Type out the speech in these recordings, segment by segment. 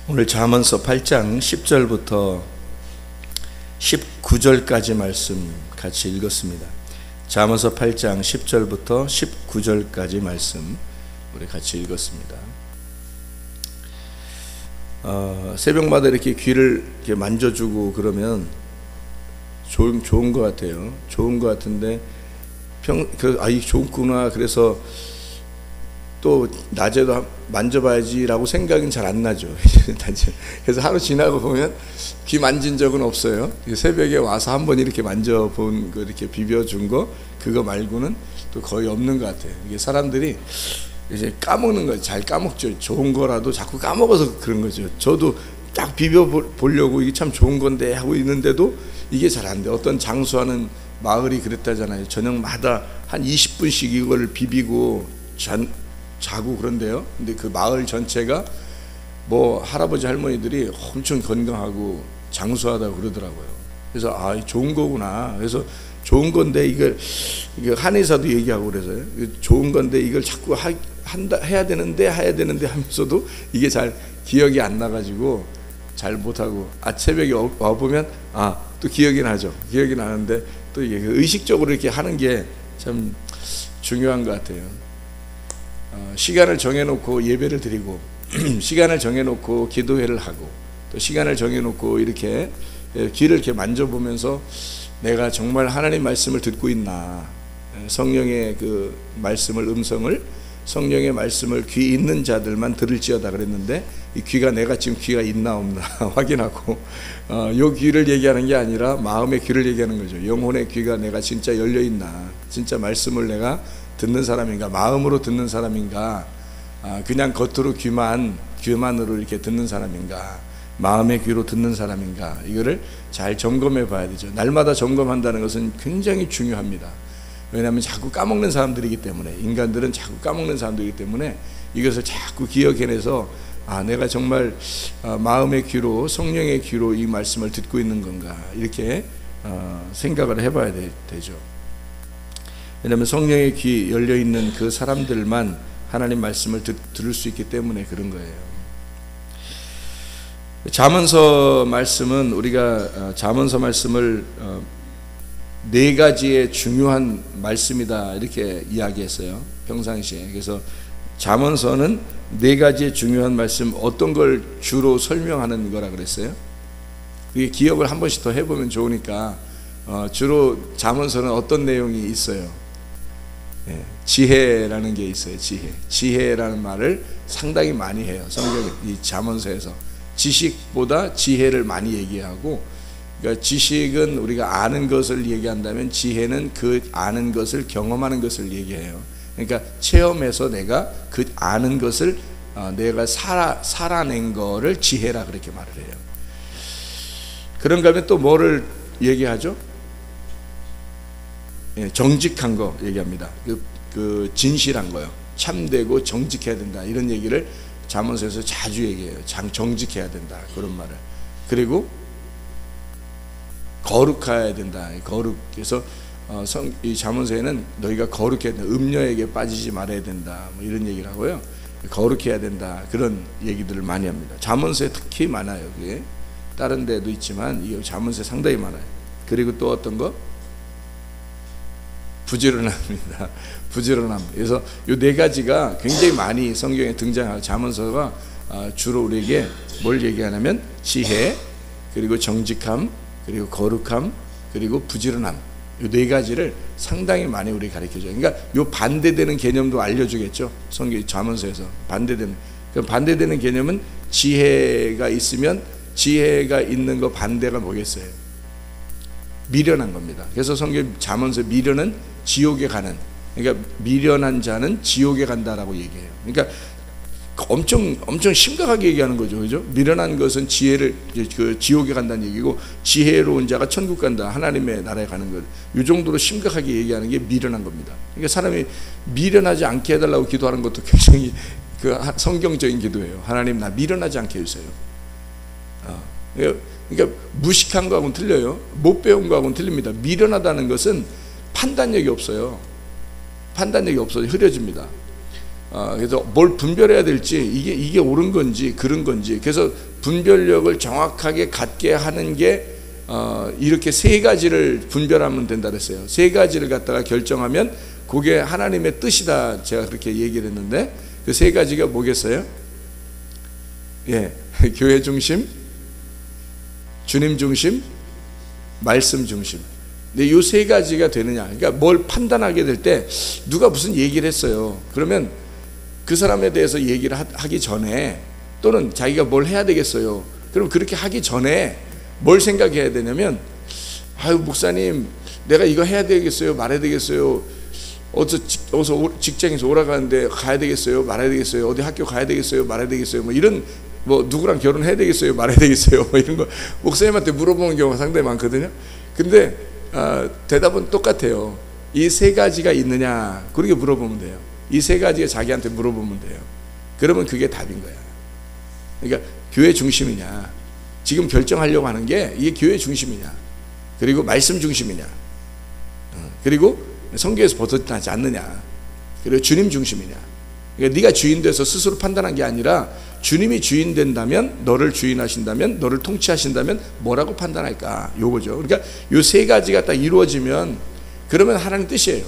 오늘 잠언서 8장 10절부터 19절까지 말씀 같이 읽었습니다. 잠언서 8장 10절부터 19절까지 말씀 우리 같이 읽었습니다. 새벽마다 이렇게 귀를 이렇게 만져주고 그러면 좋은 것 같아요. 좋은 것 같은데 이게 좋구나. 그래서 또 낮에도 만져봐야지라고 생각은 잘 안 나죠. 그래서 하루 지나고 보면 귀 만진 적은 없어요. 새벽에 와서 한번 이렇게 만져본 거, 이렇게 비벼준 거, 그거 말고는 또 거의 없는 것 같아요. 이게 사람들이 이제 까먹는 거예요. 잘 까먹죠. 좋은 거라도 자꾸 까먹어서 그런 거죠. 저도 딱 비벼 보려고 이게 참 좋은 건데 하고 있는데도 이게 잘 안 돼. 어떤 장수하는 마을이 그랬다잖아요. 저녁마다 한 20분씩 이걸 비비고 자고 그런데요. 근데 그 마을 전체가 뭐 할아버지 할머니들이 엄청 건강하고 장수하다고 그러더라고요. 그래서 좋은 거구나. 그래서 좋은 건데 이걸 한의사도 얘기하고 그래서요. 좋은 건데 이걸 자꾸 해야 되는데 하면서도 이게 잘 기억이 안 나가지고 잘 못하고 새벽에 와보면 또 기억이 나죠. 기억이 나는데 또 이게 의식적으로 이렇게 하는 게 참 중요한 것 같아요. 시간을 정해놓고 예배를 드리고 시간을 정해놓고 기도회를 하고 또 시간을 정해놓고 이렇게 귀를 이렇게 만져보면서 내가 정말 하나님 말씀을 듣고 있나, 성령의 그 말씀을, 음성을, 성령의 말씀을 귀 있는 자들만 들을지어다 그랬는데, 이 귀가 내가 지금 귀가 있나 없나 확인하고 요 귀를 얘기하는 게 아니라 마음의 귀를 얘기하는 거죠. 영혼의 귀가 내가 진짜 열려 있나, 진짜 말씀을 내가 듣는 사람인가, 마음으로 듣는 사람인가, 그냥 겉으로 귀만으로 이렇게 듣는 사람인가, 마음의 귀로 듣는 사람인가, 이거를 잘 점검해 봐야 되죠. 날마다 점검한다는 것은 굉장히 중요합니다. 왜냐하면 자꾸 까먹는 사람들이기 때문에, 인간들은 자꾸 까먹는 사람들이기 때문에 이것을 자꾸 기억해내서 내가 정말 마음의 귀로, 성령의 귀로 이 말씀을 듣고 있는 건가, 이렇게 생각을 해봐야 되죠. 왜냐하면 성령의 귀 열려있는 그 사람들만 하나님 말씀을 들을 수 있기 때문에 그런 거예요. 잠언서 말씀은 우리가 잠언서 말씀을 네 가지의 중요한 말씀이다 이렇게 이야기했어요, 평상시에. 그래서 잠언서는 네 가지의 중요한 말씀, 어떤 걸 주로 설명하는 거라 그랬어요? 그게 기억을 한 번씩 더 해보면 좋으니까. 주로 잠언서는 어떤 내용이 있어요? 지혜라는 게 있어요. 지혜라는 말을 상당히 많이 해요, 성경 이 잠언서에서. 지식보다 지혜를 많이 얘기하고, 그러니까 지식은 우리가 아는 것을 얘기한다면 지혜는 그 아는 것을, 경험하는 것을 얘기해요. 그러니까 체험해서 내가 그 아는 것을 내가 살아낸 거를 지혜라 그렇게 말을 해요. 그런가 하면 또 뭐를 얘기하죠? 정직한 거 얘기합니다. 그 진실한 거요. 참되고 정직해야 된다, 이런 얘기를 잠언서에서 자주 얘기해요. 정직해야 된다, 그런 말을. 그리고 거룩해야 된다. 그래서 이 잠언서에는 너희가 거룩해야 된다, 음녀에게 빠지지 말아야 된다, 뭐 이런 얘기를 하고요. 거룩해야 된다, 그런 얘기들을 많이 합니다. 잠언서에 특히 많아요. 그게 다른 데도 있지만 이 잠언서에 상당히 많아요. 그리고 또 어떤 거? 부지런합니다. 부지런함. 그래서 이 네 가지가 굉장히 많이 성경에 등장하고, 잠언서가 주로 우리에게 뭘 얘기하냐면 지혜, 그리고 정직함, 그리고 거룩함, 그리고 부지런함, 이 네 가지를 상당히 많이 우리 가르쳐줘요. 그러니까 이 반대되는 개념도 알려주겠죠, 성경 잠언서에서. 반대되는 개념은 지혜가 있으면, 지혜가 있는 거 반대가 뭐겠어요? 미련한 겁니다. 그래서 성경 잠언서 미련은 지옥에 가는, 그러니까 미련한 자는 지옥에 간다라고 얘기해요. 그러니까 엄청 심각하게 얘기하는 거죠, 그죠? 미련한 것은 지옥에 간다는 얘기고, 지혜로운 자가 천국 간다, 하나님의 나라에 가는 것, 이 정도로 심각하게 얘기하는 게 미련한 겁니다. 그러니까 사람이 미련하지 않게 해달라고 기도하는 것도 굉장히 성경적인 기도예요. 하나님, 나 미련하지 않게 해주세요. 그러니까 무식한 거하고는 틀려요. 못 배운 거하고는 틀립니다. 미련하다는 것은 판단력이 없어요. 판단력이 없어서 흐려집니다. 그래서 뭘 분별해야 될지 이게 옳은 건지 그른 건지, 그래서 분별력을 정확하게 갖게 하는 게 이렇게 세 가지를 분별하면 된다 그랬어요. 세 가지를 갖다가 결정하면 그게 하나님의 뜻이다, 제가 그렇게 얘기를 했는데, 그 세 가지가 뭐겠어요? 예, 교회 중심, 주님 중심, 말씀 중심. 근데 이 세 가지가 되느냐, 그러니까 뭘 판단하게 될 때 누가 무슨 얘기를 했어요. 그러면 그 사람에 대해서 얘기를 하기 전에, 또는 자기가 뭘 해야 되겠어요. 그럼 그렇게 하기 전에 뭘 생각해야 되냐면, 아유 목사님, 내가 이거 해야 되겠어요, 말해야 되겠어요, 어서 직장에서 오라가는데 가야 되겠어요, 말해야 되겠어요, 어디 학교 가야 되겠어요, 말해야 되겠어요, 뭐 이런, 뭐 누구랑 결혼해야 되겠어요, 말해야 되겠어요, 뭐 이런 거 목사님한테 물어보는 경우가 상당히 많거든요. 근데 대답은 똑같아요. 이 세 가지가 있느냐, 그렇게 물어보면 돼요. 이 세 가지가 자기한테 물어보면 돼요. 그러면 그게 답인 거야. 그러니까 교회 중심이냐, 지금 결정하려고 하는 게 이게 교회 중심이냐, 그리고 말씀 중심이냐, 그리고 성경에서 벗어나지 않느냐, 그리고 주님 중심이냐. 그러니까 네가 주인 돼서 스스로 판단한 게 아니라 주님이 주인 된다면, 너를 주인하신다면, 너를 통치하신다면 뭐라고 판단할까, 요거죠. 그러니까 요 세 가지가 딱 이루어지면 그러면 하나님 뜻이에요.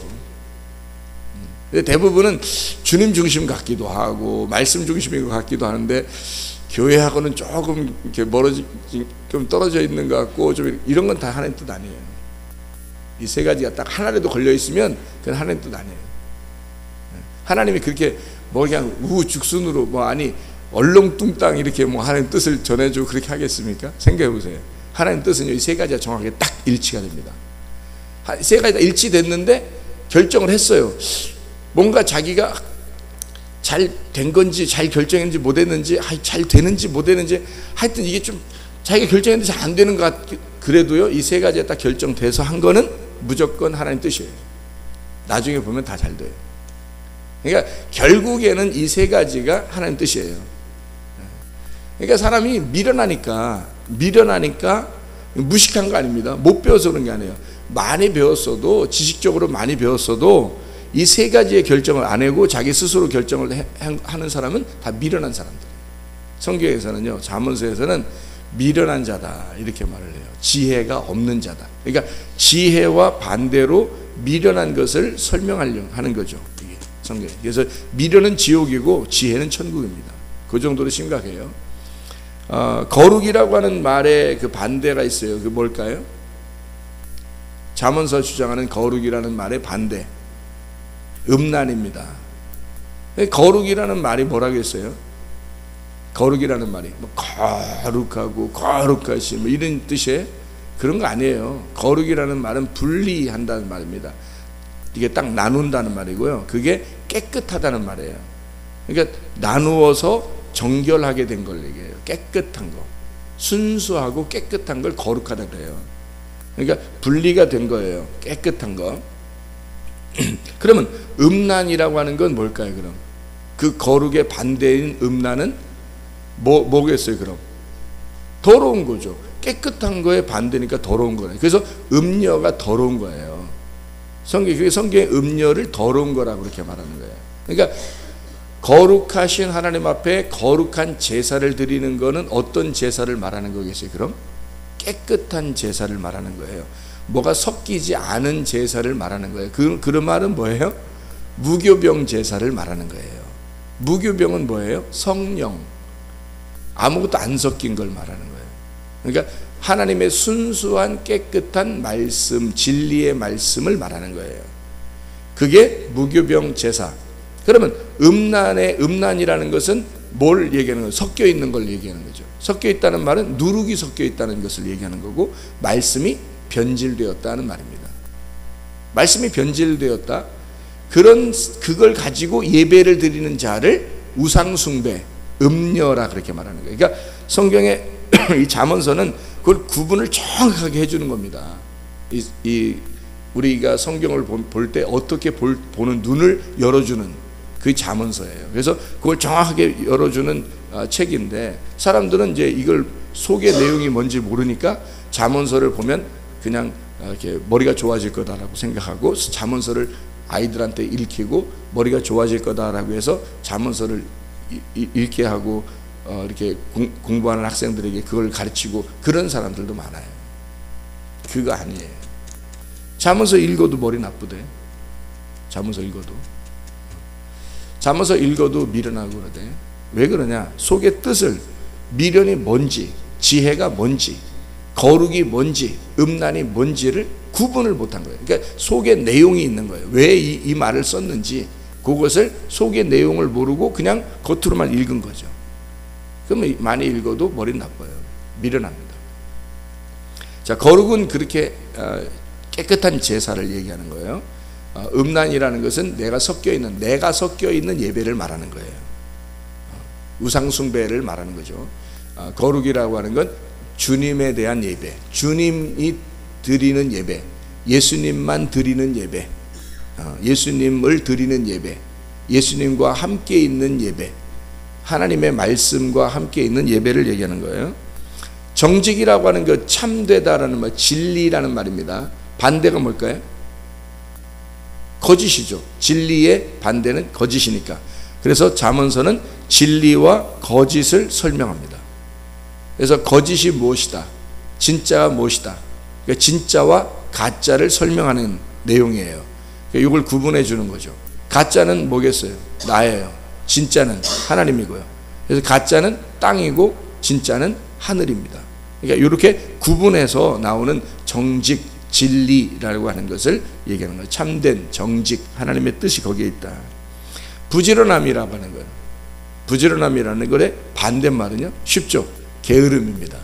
대부분은 주님 중심 같기도 하고 말씀 중심인 것 같기도 하는데, 교회하고는 조금 이렇게 좀 떨어져 있는 것 같고, 좀 이런 건 다 하나님 뜻 아니에요. 이 세 가지가 딱 하나라도 걸려 있으면 그건 하나님 뜻 아니에요. 하나님이 그렇게 뭐 그냥 우후죽순으로 뭐 아니 얼렁뚱땅 이렇게 뭐 하나님 뜻을 전해주고 그렇게 하겠습니까? 생각해 보세요. 하나님 뜻은요, 이 세 가지가 정확하게 딱 일치가 됩니다. 세 가지가 일치됐는데 결정을 했어요. 뭔가 자기가 잘 된 건지, 잘 결정했는지 못했는지, 잘 되는지 못되는지, 하여튼 이게 좀 자기가 결정했는데 잘 안 되는 것 같, 그래도요 이 세 가지가 딱 결정돼서 한 거는 무조건 하나님 뜻이에요. 나중에 보면 다 잘 돼요. 그러니까 결국에는 이 세 가지가 하나님 뜻이에요. 그러니까 사람이 미련하니까 무식한 거 아닙니다. 못 배워서 그런 게 아니에요. 많이 배웠어도, 지식적으로 많이 배웠어도 이 세 가지의 결정을 안 하고 자기 스스로 결정을 하는 사람은 다 미련한 사람들이에요. 성경에서는요, 잠언서에서는 미련한 자다 이렇게 말을 해요. 지혜가 없는 자다. 그러니까 지혜와 반대로 미련한 것을 설명하려고 하는 거죠, 이게 성경. 그래서 미련은 지옥이고 지혜는 천국입니다. 그 정도로 심각해요. 거룩이라고 하는 말에 그 반대가 있어요. 그 뭘까요? 잠언서 주장하는 거룩이라는 말의 반대, 음란입니다. 거룩이라는 말이 뭐라고 했어요? 거룩이라는 말이 뭐 거룩하고 거룩하시 뭐 이런 뜻의 그런 거 아니에요. 거룩이라는 말은 분리한다는 말입니다. 이게 딱 나눈다는 말이고요. 그게 깨끗하다는 말이에요. 그러니까 나누어서 정결하게 된 걸 얘기해요. 깨끗한 거, 순수하고 깨끗한 걸 거룩하다 그래요. 그러니까 분리가 된 거예요. 깨끗한 거. 그러면 음란이라고 하는 건 뭘까요? 그럼 그 거룩의 반대인 음란은 뭐겠어요? 그럼 더러운 거죠. 깨끗한 거에 반대니까 더러운 거예요. 그래서 음녀가 더러운 거예요. 성경의 음녀를 더러운 거라고 그렇게 말하는 거예요. 그러니까 거룩하신 하나님 앞에 거룩한 제사를 드리는 거는 어떤 제사를 말하는 거겠어요? 그럼 깨끗한 제사를 말하는 거예요. 뭐가 섞이지 않은 제사를 말하는 거예요. 그런 말은 뭐예요? 무교병 제사를 말하는 거예요. 무교병은 뭐예요? 성령, 아무것도 안 섞인 걸 말하는 거예요. 그러니까 하나님의 순수한 깨끗한 말씀, 진리의 말씀을 말하는 거예요. 그게 무교병 제사. 그러면 음란이라는 것은 뭘 얘기하는 거예요? 섞여 있는 걸 얘기하는 거죠. 섞여 있다는 말은 누룩이 섞여 있다는 것을 얘기하는 거고, 말씀이 변질되었다는 말입니다. 말씀이 변질되었다. 그걸 가지고 예배를 드리는 자를 우상숭배, 음녀라 그렇게 말하는 거예요. 그러니까 성경의 이 잠언서는 그걸 구분을 정확하게 해주는 겁니다. 우리가 성경을 볼 때 어떻게 보는 눈을 열어주는 그 잠언서예요. 그래서 그걸 정확하게 열어주는 책인데, 사람들은 이제 이걸 속의 내용이 뭔지 모르니까 잠언서를 보면 그냥 이렇게 머리가 좋아질 거다라고 생각하고 잠언서를 아이들한테 읽히고 머리가 좋아질 거다라고 해서 잠언서를 읽게 하고 이렇게 공부하는 학생들에게 그걸 가르치고 그런 사람들도 많아요. 그거 아니에요. 잠언서 읽어도 머리 나쁘대. 잠언서 읽어도 미련하고 그러대. 왜 그러냐? 속의 뜻을, 미련이 뭔지, 지혜가 뭔지, 거룩이 뭔지, 음란이 뭔지를 구분을 못한 거예요. 그러니까 속의 내용이 있는 거예요. 왜 이 말을 썼는지 그것을 속의 내용을 모르고 그냥 겉으로만 읽은 거죠. 그러면 많이 읽어도 머리는 나빠요. 미련합니다. 자, 거룩은 그렇게 깨끗한 제사를 얘기하는 거예요. 음란이라는 것은 내가 섞여 있는 예배를 말하는 거예요. 우상 숭배를 말하는 거죠. 거룩이라고 하는 건 주님에 대한 예배, 주님이 드리는 예배, 예수님만 드리는 예배, 예수님을 드리는 예배, 예수님과 함께 있는 예배, 하나님의 말씀과 함께 있는 예배를 얘기하는 거예요. 정직이라고 하는 것, 참되다라는 말, 진리라는 말입니다. 반대가 뭘까요? 거짓이죠. 진리의 반대는 거짓이니까. 그래서 잠언서는 진리와 거짓을 설명합니다. 그래서 거짓이 무엇이다, 진짜가 무엇이다, 그러니까 진짜와 가짜를 설명하는 내용이에요. 그러니까 이걸 구분해 주는 거죠. 가짜는 뭐겠어요? 나예요. 진짜는 하나님이고요. 그래서 가짜는 땅이고 진짜는 하늘입니다. 그러니까 이렇게 구분해서 나오는 정직, 진리라고 하는 것을 얘기하는 거예요. 참된, 정직, 하나님의 뜻이 거기에 있다. 부지런함이라고 하는 거예요. 부지런함이라는 것의 반대말은요, 쉽죠. 게으름입니다.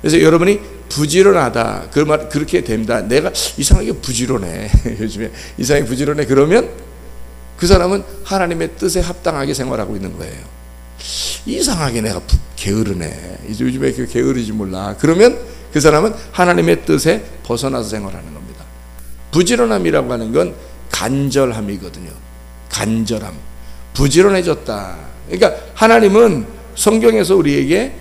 그래서 여러분이 부지런하다, 그 말 그렇게 됩니다. 내가 이상하게 부지런해. 요즘에 이상하게 부지런해. 그러면 그 사람은 하나님의 뜻에 합당하게 생활하고 있는 거예요. 이상하게 내가 게으르네. 요즘에 그 게으르지 몰라. 그러면 그 사람은 하나님의 뜻에 벗어나서 생활하는 겁니다. 부지런함이라고 하는 건 간절함이거든요. 간절함. 부지런해졌다. 그러니까 하나님은 성경에서 우리에게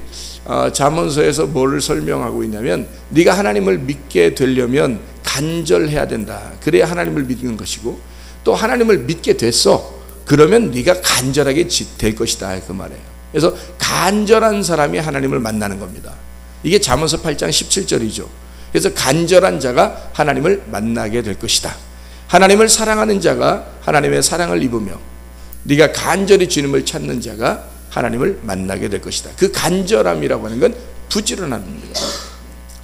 잠언서에서 뭐를 설명하고 있냐면, 네가 하나님을 믿게 되려면 간절해야 된다. 그래야 하나님을 믿는 것이고, 또 하나님을 믿게 됐어. 그러면 네가 간절하게 될 것이다. 그 말이에요. 그래서 간절한 사람이 하나님을 만나는 겁니다. 이게 잠언서 8장 17절이죠. 그래서 간절한 자가 하나님을 만나게 될 것이다. 하나님을 사랑하는 자가 하나님의 사랑을 입으며, 네가 간절히 주님을 찾는 자가 하나님을 만나게 될 것이다. 그 간절함이라고 하는 건 부지런함입니다.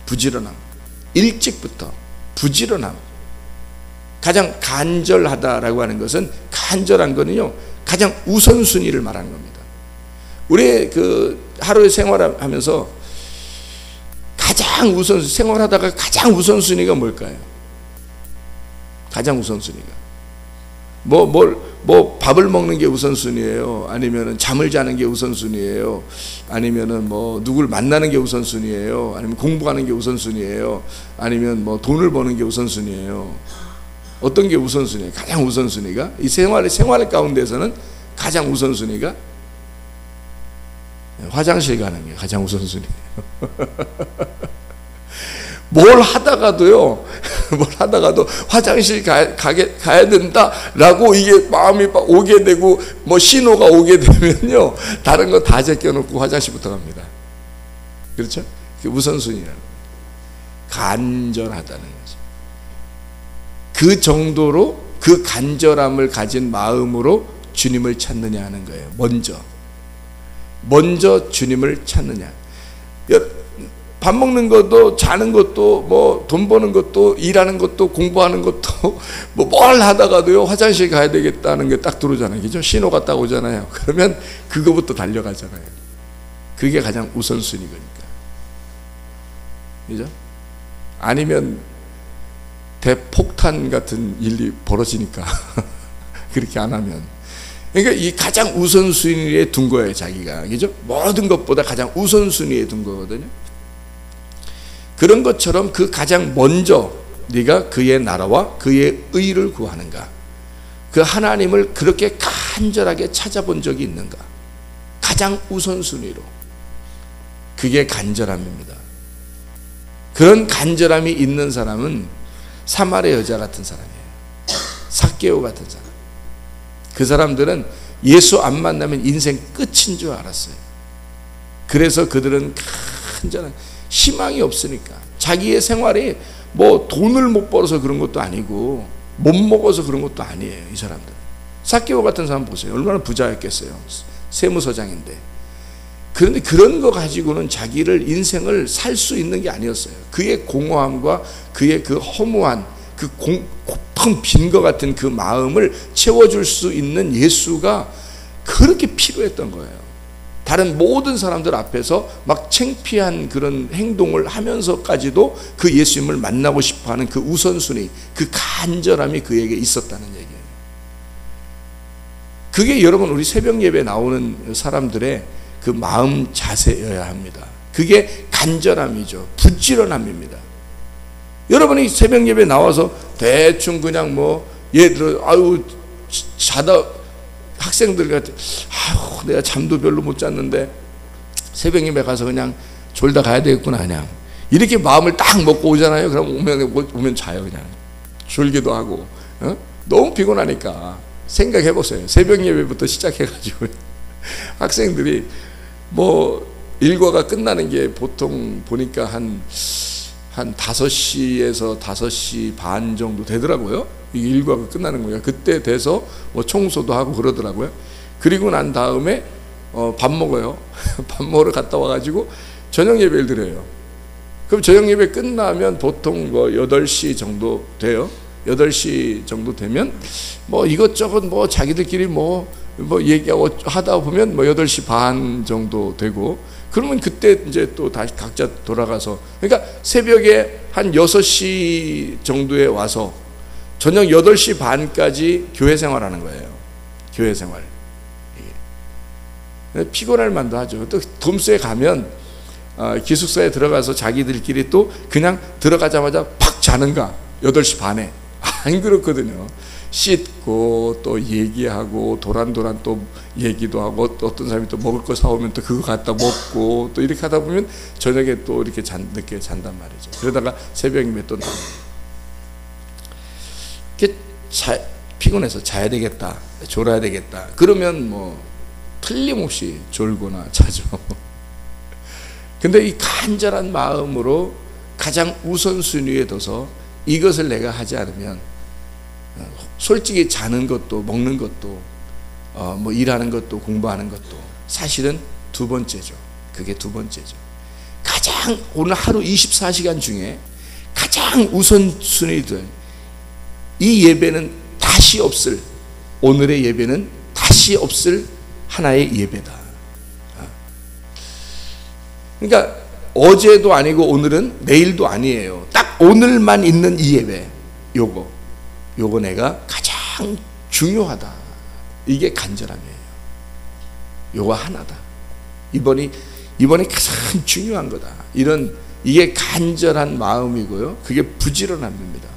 부지런함. 일찍부터 부지런함. 가장 간절하다라고 하는 것은, 간절한 거는요, 가장 우선순위를 말하는 겁니다. 우리 그 하루의 생활하면서 가장 우선순위, 생활하다가 가장 우선순위가 뭘까요? 가장 우선순위가 뭐 밥을 먹는 게 우선순위예요? 아니면은 잠을 자는 게 우선순위예요? 아니면은 뭐 누굴 만나는 게 우선순위예요? 아니면 공부하는 게 우선순위예요? 아니면 뭐 돈을 버는 게 우선순위예요? 어떤 게 우선순위예요? 가장 우선순위가, 이 생활 가운데서는 가장 우선순위가 화장실 가는 게 가장 우선순위예요. 뭘 하다가도 화장실 가야 된다라고 이게 마음이 오게 되고, 뭐 신호가 오게 되면요, 다른 거 다 제껴놓고 화장실부터 갑니다. 그렇죠? 그게 우선순위라는 거예요. 간절하다는 거죠. 그 정도로, 그 간절함을 가진 마음으로 주님을 찾느냐 하는 거예요. 먼저 주님을 찾느냐. 밥 먹는 것도, 자는 것도, 뭐 돈 버는 것도, 일하는 것도, 공부하는 것도, 뭐 뭘 하다가도요, 화장실 가야 되겠다는 게 딱 들어오잖아요. 그죠? 신호가 딱 오잖아요. 그러면 그거부터 달려가잖아요. 그게 가장 우선순위니까. 그죠? 아니면 대폭탄 같은 일이 벌어지니까. 그렇게 안 하면. 그러니까 이 가장 우선순위에 둔 거예요, 자기가. 그죠? 모든 것보다 가장 우선순위에 둔 거거든요. 그런 것처럼 그 가장 먼저 네가 그의 나라와 그의 의를 구하는가? 그 하나님을 그렇게 간절하게 찾아본 적이 있는가? 가장 우선순위로. 그게 간절함입니다. 그런 간절함이 있는 사람은 사마리아 여자 같은 사람이에요. 삭개오 같은 사람. 그 사람들은 예수 안 만나면 인생 끝인 줄 알았어요. 그래서 그들은 간절한 희망이 없으니까, 자기의 생활이 뭐 돈을 못 벌어서 그런 것도 아니고 못 먹어서 그런 것도 아니에요. 이 사람들. 삭개오 같은 사람 보세요. 얼마나 부자였겠어요. 세무서장인데. 그런데 그런 거 가지고는 자기를 인생을 살 수 있는 게 아니었어요. 그의 공허함과 그의 그 허무한 그 고통 빈 것 같은 그 마음을 채워줄 수 있는 예수가 그렇게 필요했던 거예요. 다른 모든 사람들 앞에서 막 창피한 그런 행동을 하면서까지도 그 예수님을 만나고 싶어하는 그 우선순위, 그 간절함이 그에게 있었다는 얘기예요. 그게 여러분 우리 새벽 예배 나오는 사람들의 그 마음 자세여야 합니다. 그게 간절함이죠. 부지런함입니다. 여러분이 새벽 예배 나와서 대충 그냥 뭐 예를 들어 자다 학생들 같은 내가 잠도 별로 못 잤는데 새벽 예배 가서 그냥 졸다 가야 되겠구나 그냥 이렇게 마음을 딱 먹고 오잖아요. 그럼 오면 자요. 그냥 졸기도 하고 너무 피곤하니까 생각해 보세요. 새벽 예배부터 시작해가지고 학생들이 뭐 일과가 끝나는 게 보통 보니까 한 5시에서 5시 반 정도 되더라고요. 이 일과가 끝나는 거예요. 그때 돼서 뭐 청소도 하고 그러더라고요. 그리고 난 다음에 밥 먹어요. 밥 먹으러 갔다 와가지고 저녁 예배를 드려요. 그럼 저녁 예배 끝나면 보통 뭐 8시 정도 돼요. 8시 정도 되면 뭐 이것저것 뭐 자기들끼리 뭐 얘기하고 하다 보면 뭐 8시 반 정도 되고, 그러면 그때 이제 또 다시 각자 돌아가서, 그러니까 새벽에 한 6시 정도에 와서 저녁 8시 반까지 교회 생활하는 거예요. 교회 생활. 피곤할 만도 하죠. 또 돔스에 가면 기숙사에 들어가서 자기들끼리 또 그냥 들어가자마자 팍 자는가 8시 반에. 안 그렇거든요. 씻고 또 얘기하고 도란도란 또 얘기도 하고, 또 어떤 사람이 또 먹을 거 사오면 또 그거 갖다 먹고 또 이렇게 하다 보면 저녁에 또 이렇게 늦게 잔단 말이죠. 그러다가 새벽에 또 나와요. 피곤해서 자야 되겠다, 졸아야 되겠다, 그러면 뭐 틀림없이 졸거나 자죠. 근데 이 간절한 마음으로 가장 우선순위에 둬서 이것을 내가 하지 않으면, 솔직히 자는 것도 먹는 것도 뭐 일하는 것도 공부하는 것도 사실은 두 번째죠. 그게 두 번째죠. 가장 오늘 하루 24시간 중에 가장 우선순위들, 이 예배는 다시 없을, 오늘의 예배는 다시 없을 하나의 예배다. 그러니까 어제도 아니고 오늘은 내일도 아니에요. 딱 오늘만 있는 이 예배, 요거 내가 가장 중요하다. 이게 간절함이에요. 요거 하나다. 이번이 가장 중요한 거다. 이게 간절한 마음이고요. 그게 부지런함입니다.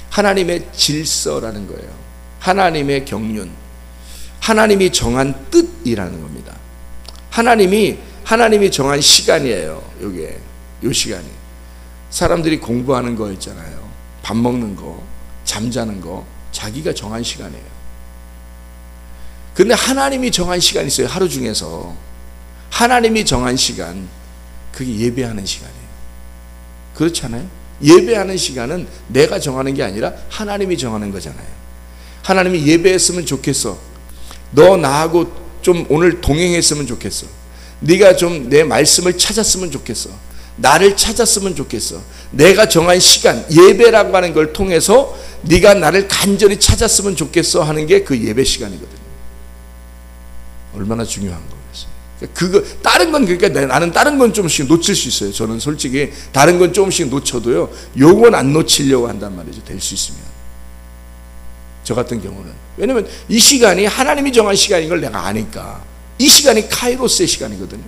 하나님의 질서라는 거예요. 하나님의 경륜, 하나님이 정한 뜻이라는 겁니다. 하나님이 정한 시간이에요. 요 시간이. 사람들이 공부하는 거 있잖아요. 밥 먹는 거, 잠자는 거, 자기가 정한 시간이에요. 근데 하나님이 정한 시간이 있어요. 하루 중에서 하나님이 정한 시간, 그게 예배하는 시간이에요. 그렇지 않아요? 예배하는 시간은 내가 정하는 게 아니라 하나님이 정하는 거잖아요. 하나님이 예배했으면 좋겠어, 너 나하고 좀 오늘 동행했으면 좋겠어, 네가 좀 내 말씀을 찾았으면 좋겠어, 나를 찾았으면 좋겠어, 내가 정한 시간, 예배라고 하는 걸 통해서 네가 나를 간절히 찾았으면 좋겠어 하는 게 그 예배 시간이거든요. 얼마나 중요한 거겠어요. 다른 건, 그러니까 나는 다른 건 조금씩 놓칠 수 있어요. 저는 솔직히 다른 건 조금씩 놓쳐도요, 요건 안 놓치려고 한단 말이죠. 될 수 있으면. 저 같은 경우는. 왜냐면 이 시간이 하나님이 정한 시간인 걸 내가 아니까. 이 시간이 카이로스의 시간이거든요.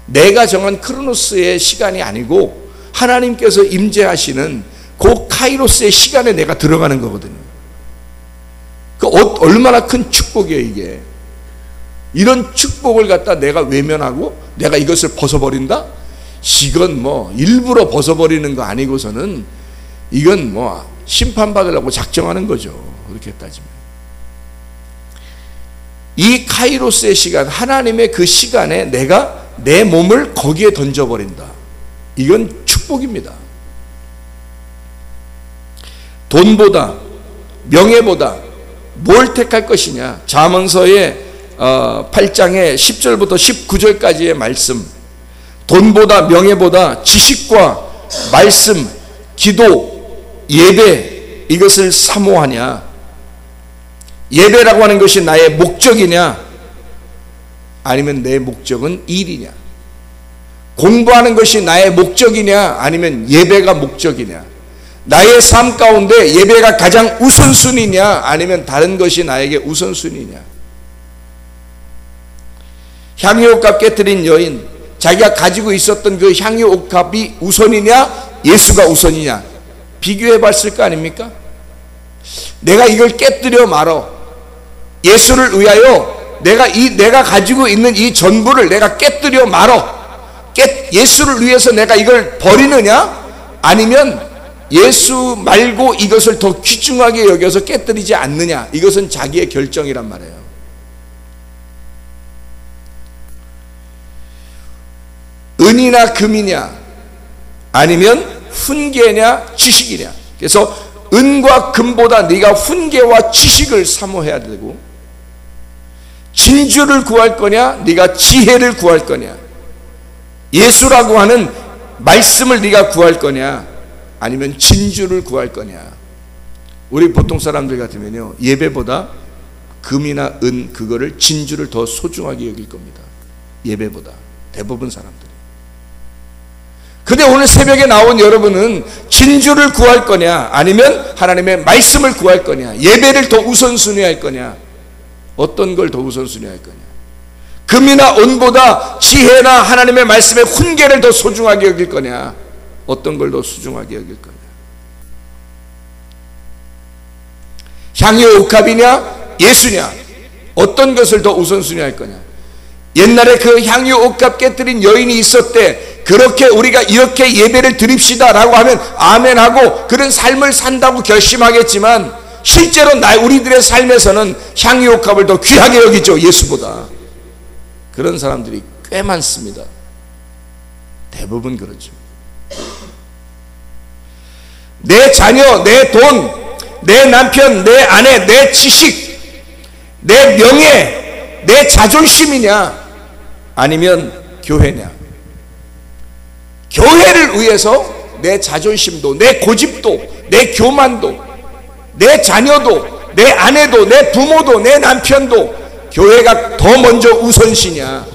내가 정한 크로노스의 시간이 아니고 하나님께서 임재하시는 그 카이로스의 시간에 내가 들어가는 거거든요. 얼마나 큰 축복이에요, 이게. 이런 축복을 갖다 내가 외면하고 내가 이것을 벗어버린다? 이건 뭐 일부러 벗어버리는 거 아니고서는 이건 뭐 심판받으려고 작정하는 거죠. 그렇게 따지면 이 카이로스의 시간, 하나님의 그 시간에 내가 내 몸을 거기에 던져버린다. 이건 축복입니다. 돈보다 명예보다 뭘 택할 것이냐. 잠언서의 8장의 10절부터 19절까지의 말씀, 돈보다 명예보다 지식과 말씀, 기도, 예배, 이것을 사모하냐. 예배라고 하는 것이 나의 목적이냐, 아니면 내 목적은 일이냐. 공부하는 것이 나의 목적이냐, 아니면 예배가 목적이냐. 나의 삶 가운데 예배가 가장 우선순위냐, 아니면 다른 것이 나에게 우선순위냐. 향유옥합 깨뜨린 여인, 자기가 가지고 있었던 그 향유옥합이 우선이냐, 예수가 우선이냐, 비교해 봤을 거 아닙니까? 내가 이걸 깨뜨려 말어, 예수를 위하여 내가 가지고 있는 이 전부를 내가 깨뜨려 말어, 예수를 위해서 내가 이걸 버리느냐, 아니면 예수 말고 이것을 더 귀중하게 여겨서 깨뜨리지 않느냐. 이것은 자기의 결정이란 말이에요. 은이나 금이냐, 아니면 훈계냐, 지식이냐. 그래서 은과 금보다 네가 훈계와 지식을 사모해야 되고, 진주를 구할 거냐, 네가 지혜를 구할 거냐, 예수라고 하는 말씀을 네가 구할 거냐, 아니면 진주를 구할 거냐. 우리 보통 사람들 같으면요, 예배보다 금이나 은, 그거를 진주를 더 소중하게 여길 겁니다. 예배보다, 대부분 사람들이. 근데 오늘 새벽에 나온 여러분은 진주를 구할 거냐, 아니면 하나님의 말씀을 구할 거냐, 예배를 더 우선순위 할 거냐, 어떤 걸 더 우선순위 할 거냐. 금이나 은보다 지혜나 하나님의 말씀의 훈계를 더 소중하게 여길 거냐, 어떤 걸 더 소중하게 여길 거냐. 향유옥합이냐, 예수냐, 어떤 것을 더 우선순위 할 거냐. 옛날에 그 향유옥합 깨뜨린 여인이 있었대. 그렇게 우리가 이렇게 예배를 드립시다 라고 하면 아멘하고 그런 삶을 산다고 결심하겠지만, 실제로 우리들의 삶에서는 향유옥합을 더 귀하게 여기죠, 예수보다. 그런 사람들이 꽤 많습니다. 대부분 그렇죠. 내 자녀, 내 돈, 내 남편, 내 아내, 내 지식, 내 명예, 내 자존심이냐, 아니면 교회냐. 교회를 위해서 내 자존심도, 내 고집도, 내 교만도, 내 자녀도, 내 아내도, 내 부모도, 내 남편도 교회가 더 먼저 우선시냐,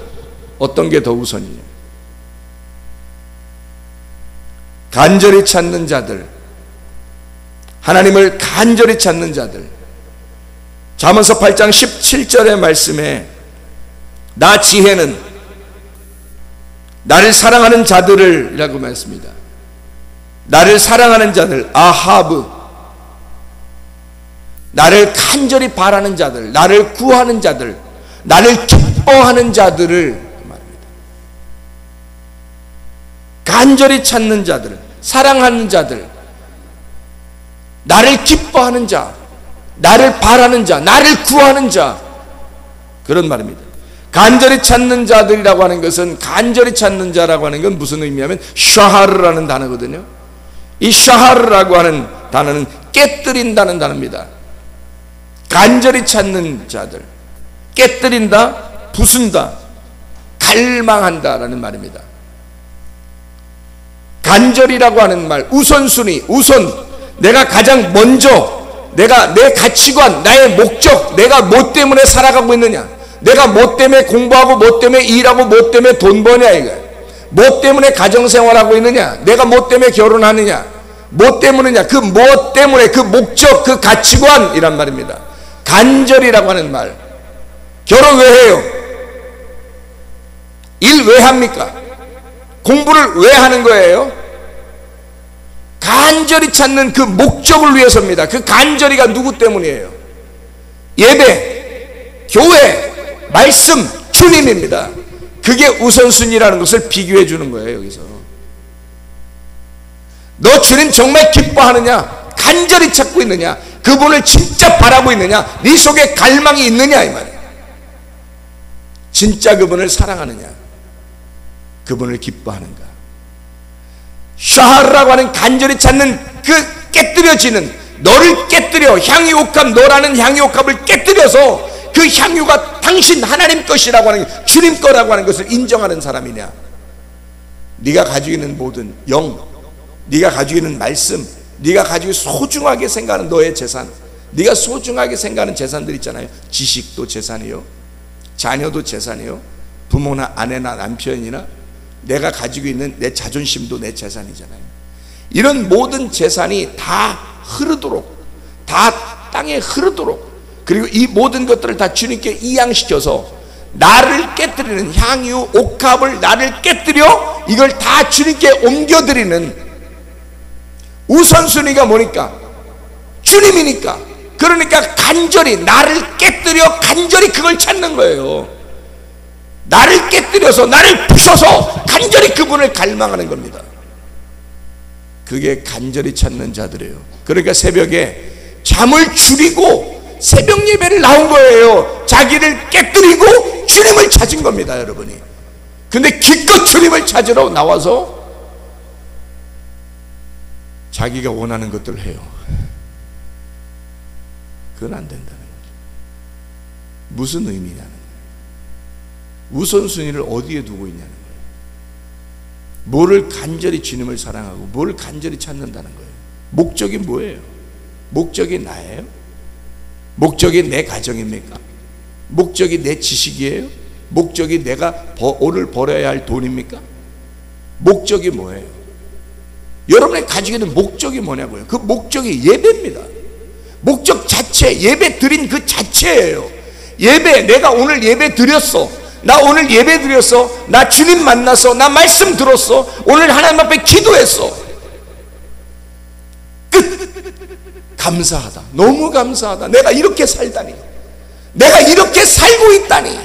어떤 게 더 우선이냐. 간절히 찾는 자들, 하나님을 간절히 찾는 자들, 잠언서 8장 17절의 말씀에 나 지혜는 나를 사랑하는 자들을 이라고 말했습니다. 나를 사랑하는 자들, 아하브, 나를 간절히 바라는 자들, 나를 구하는 자들, 나를 기뻐하는 자들을 말합니다. 간절히 찾는 자들, 사랑하는 자들, 나를 기뻐하는 자, 나를 바라는 자, 나를 구하는 자, 그런 말입니다. 간절히 찾는 자들이라고 하는 것은, 간절히 찾는 자라고 하는 건 무슨 의미냐면 샤하르라는 단어거든요. 이 샤하르라고 하는 단어는 깨뜨린다는 단어입니다. 간절히 찾는 자들, 깨뜨린다, 부순다, 갈망한다라는 말입니다. 간절이라고 하는 말, 우선순위, 우선, 내가 가장 먼저, 내가 내 가치관, 나의 목적, 내가 뭐 때문에 살아가고 있느냐, 내가 뭐 때문에 공부하고, 뭐 때문에 일하고, 뭐 때문에 돈 버냐, 이거, 뭐 때문에 가정생활하고 있느냐, 내가 뭐 때문에 결혼하느냐, 뭐 때문이냐, 그 뭐 때문에, 그 목적, 그 가치관이란 말입니다. 간절이라고 하는 말. 결혼 왜 해요? 일 왜 합니까? 공부를 왜 하는 거예요? 간절히 찾는 그 목적을 위해서입니다. 그 간절히가 누구 때문이에요? 예배, 교회, 말씀, 주님입니다. 그게 우선순위라는 것을 비교해 주는 거예요. 여기서 너 주님 정말 기뻐하느냐, 간절히 찾고 있느냐, 그분을 진짜 바라고 있느냐? 네 속에 갈망이 있느냐 이 말이에요. 진짜 그분을 사랑하느냐? 그분을 기뻐하는가? 샤하라고 하는 간절히 찾는 그 깨뜨려지는, 너를 깨뜨려, 향유옥합, 너라는 향유옥합을 깨뜨려서 그 향유가 당신 하나님 것이라고 하는, 주님 거라고 하는 것을 인정하는 사람이냐? 네가 가지고 있는 모든 영, 네가 가지고 있는 말씀, 네가 가지고 소중하게 생각하는 너의 재산, 네가 소중하게 생각하는 재산들 있잖아요. 지식도 재산이요, 자녀도 재산이요, 부모나 아내나 남편이나 내가 가지고 있는 내 자존심도 내 재산이잖아요. 이런 모든 재산이 다 흐르도록, 다 땅에 흐르도록, 그리고 이 모든 것들을 다 주님께 이양시켜서 나를 깨뜨리는, 향유 옥합을 나를 깨뜨려 이걸 다 주님께 옮겨드리는 우선순위가 뭐니까? 주님이니까. 그러니까 간절히 나를 깨뜨려 간절히 그걸 찾는 거예요. 나를 깨뜨려서, 나를 부셔서 간절히 그분을 갈망하는 겁니다. 그게 간절히 찾는 자들이에요. 그러니까 새벽에 잠을 줄이고 새벽 예배를 나온 거예요. 자기를 깨뜨리고 주님을 찾은 겁니다, 여러분이. 근데 기껏 주님을 찾으러 나와서 자기가 원하는 것들을 해요. 그건 안 된다는 거죠. 무슨 의미냐는 거예요. 우선순위를 어디에 두고 있냐는 거예요. 뭐를 간절히 주님을 사랑하고 뭐를 간절히 찾는다는 거예요. 목적이 뭐예요? 목적이 나예요? 목적이 내 가정입니까? 목적이 내 지식이에요? 목적이 내가 오늘 벌어야 할 돈입니까? 목적이 뭐예요? 여러분이 가지고 있는 목적이 뭐냐고요? 그 목적이 예배입니다. 목적 자체, 예배 드린 그 자체예요. 예배, 내가 오늘 예배 드렸어. 나 오늘 예배 드렸어. 나 주님 만났어. 나 말씀 들었어. 오늘 하나님 앞에 기도했어. 끝. 감사하다. 너무 감사하다. 내가 이렇게 살다니. 내가 이렇게 살고 있다니.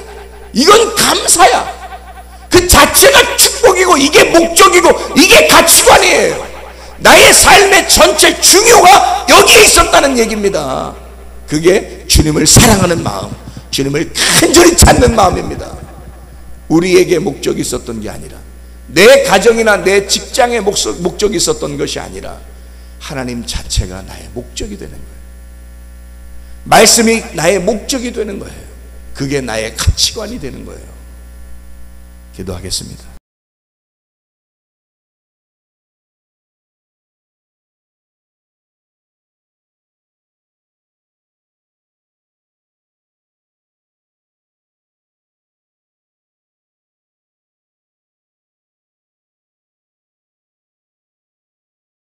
이건 감사야. 그 자체가 축복이고 이게 목적이고 이게 가치관이에요. 나의 삶의 전체 중요가 여기에 있었다는 얘기입니다. 그게 주님을 사랑하는 마음, 주님을 간절히 찾는 마음입니다. 우리에게 목적이 있었던 게 아니라, 내 가정이나 내 직장에 목적이 있었던 것이 아니라 하나님 자체가 나의 목적이 되는 거예요. 말씀이 나의 목적이 되는 거예요. 그게 나의 가치관이 되는 거예요. 기도하겠습니다.